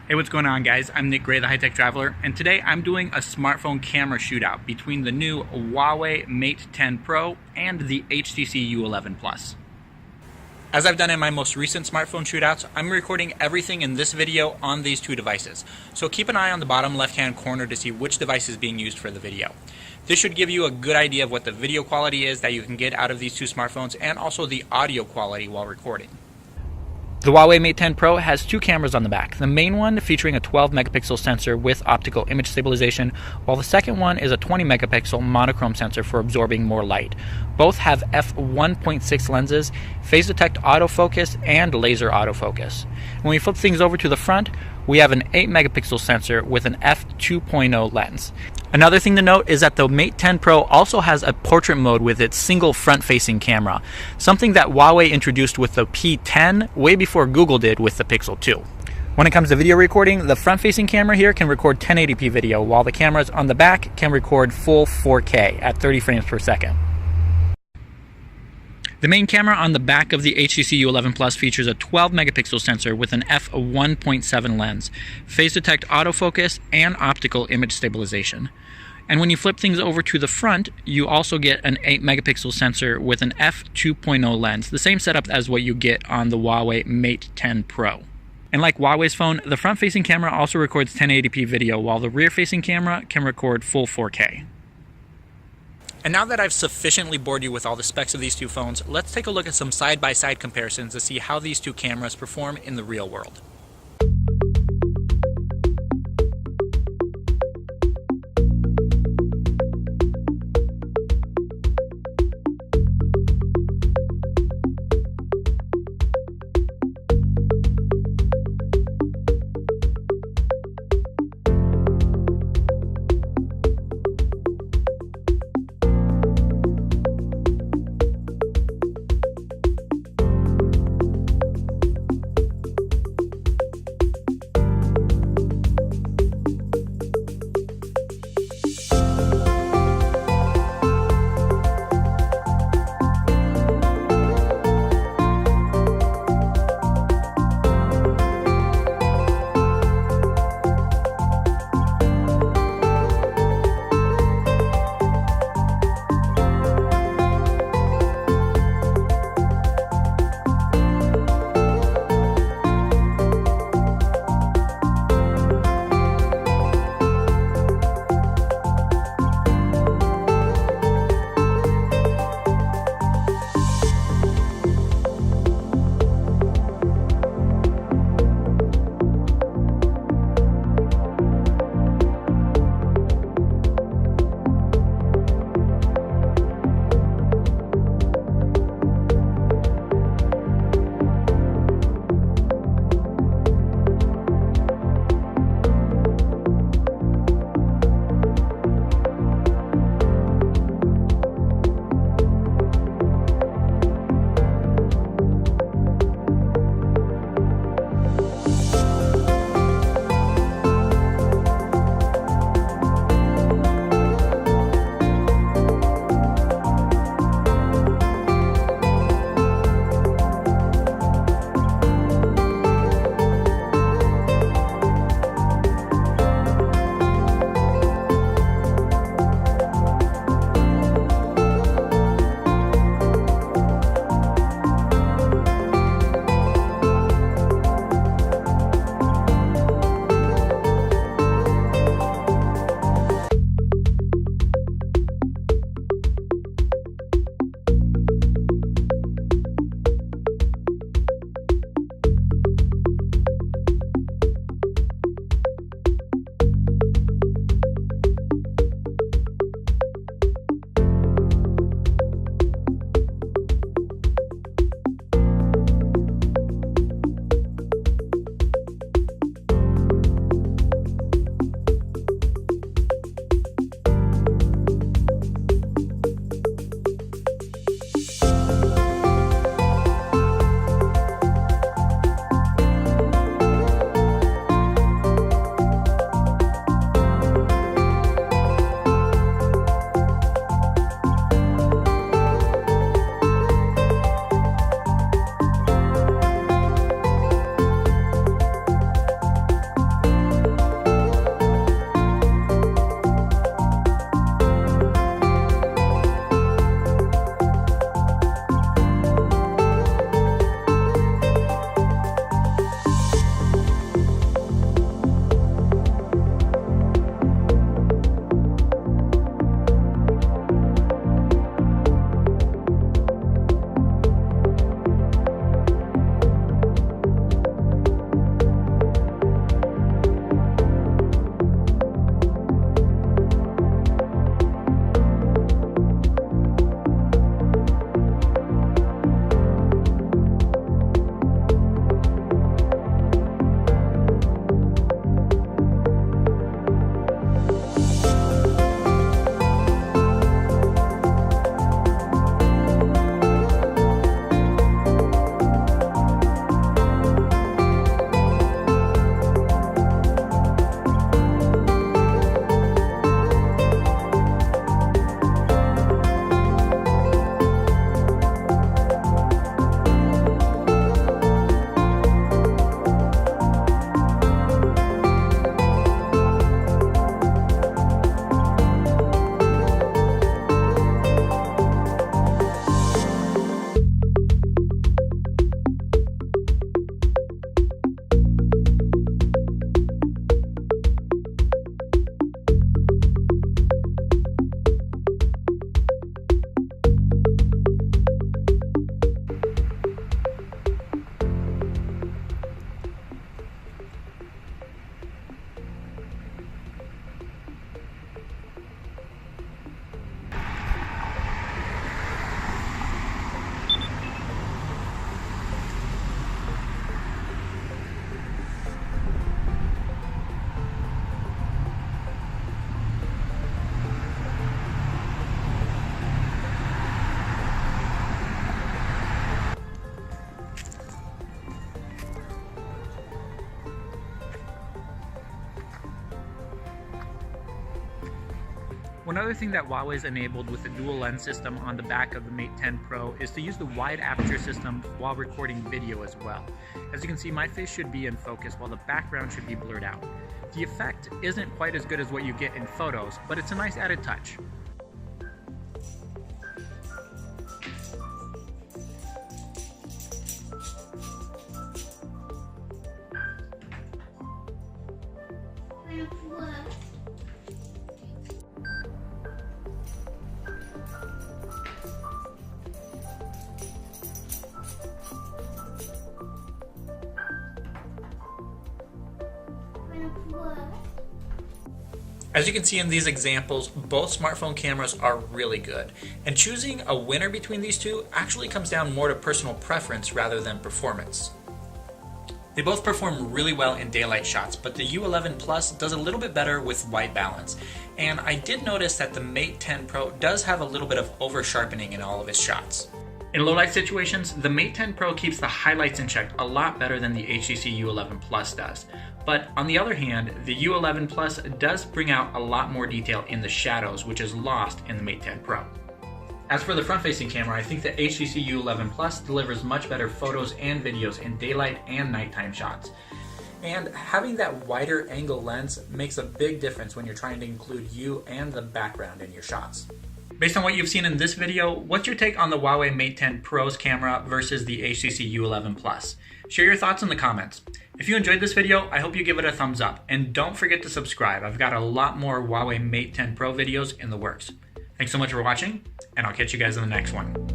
Hey, what's going on, guys? I'm Nick Gray, the High Tech Traveler, and today I'm doing a smartphone camera shootout between the new Huawei Mate 10 Pro and the HTC U11 Plus. As I've done in my most recent smartphone shootouts, I'm recording everything in this video on these two devices. So keep an eye on the bottom left-hand corner to see which device is being used for the video. This should give you a good idea of what the video quality is that you can get out of these two smartphones and also the audio quality while recording. The Huawei Mate 10 Pro has two cameras on the back, the main one featuring a 12 megapixel sensor with optical image stabilization, while the second one is a 20 megapixel monochrome sensor for absorbing more light. Both have f1.6 lenses, phase detect autofocus, and laser autofocus. When we flip things over to the front, we have an 8 megapixel sensor with an f2.0 lens. Another thing to note is that the Mate 10 Pro also has a portrait mode with its single front-facing camera, something that Huawei introduced with the P10 way before Google did with the Pixel 2. When it comes to video recording, the front-facing camera here can record 1080p video, while the cameras on the back can record full 4K at 30 frames per second. The main camera on the back of the HTC U11 Plus features a 12 megapixel sensor with an f1.7 lens, phase detect autofocus, and optical image stabilization. And when you flip things over to the front, you also get an 8 megapixel sensor with an f2.0 lens, the same setup as what you get on the Huawei Mate 10 Pro. And like Huawei's phone, the front-facing camera also records 1080p video, while the rear-facing camera can record full 4K. And now that I've sufficiently bored you with all the specs of these two phones, let's take a look at some side-by-side comparisons to see how these two cameras perform in the real world. One other thing that Huawei's enabled with the dual lens system on the back of the Mate 10 Pro is to use the wide aperture system while recording video as well. As you can see, my face should be in focus while the background should be blurred out. The effect isn't quite as good as what you get in photos, but it's a nice added touch. As you can see in these examples, both smartphone cameras are really good, and choosing a winner between these two actually comes down more to personal preference rather than performance. They both perform really well in daylight shots, but the U11 Plus does a little bit better with white balance, and I did notice that the Mate 10 Pro does have a little bit of over sharpening in all of its shots. In low light situations, the Mate 10 Pro keeps the highlights in check a lot better than the HTC U11 Plus does. But on the other hand, the U11 Plus does bring out a lot more detail in the shadows, which is lost in the Mate 10 Pro. As for the front-facing camera, I think the HTC U11 Plus delivers much better photos and videos in daylight and nighttime shots. And having that wider angle lens makes a big difference when you're trying to include you and the background in your shots. Based on what you've seen in this video, what's your take on the Huawei Mate 10 Pro's camera versus the HTC U11 Plus? Share your thoughts in the comments. If you enjoyed this video, I hope you give it a thumbs up, and don't forget to subscribe. I've got a lot more Huawei Mate 10 Pro videos in the works. Thanks so much for watching, and I'll catch you guys in the next one.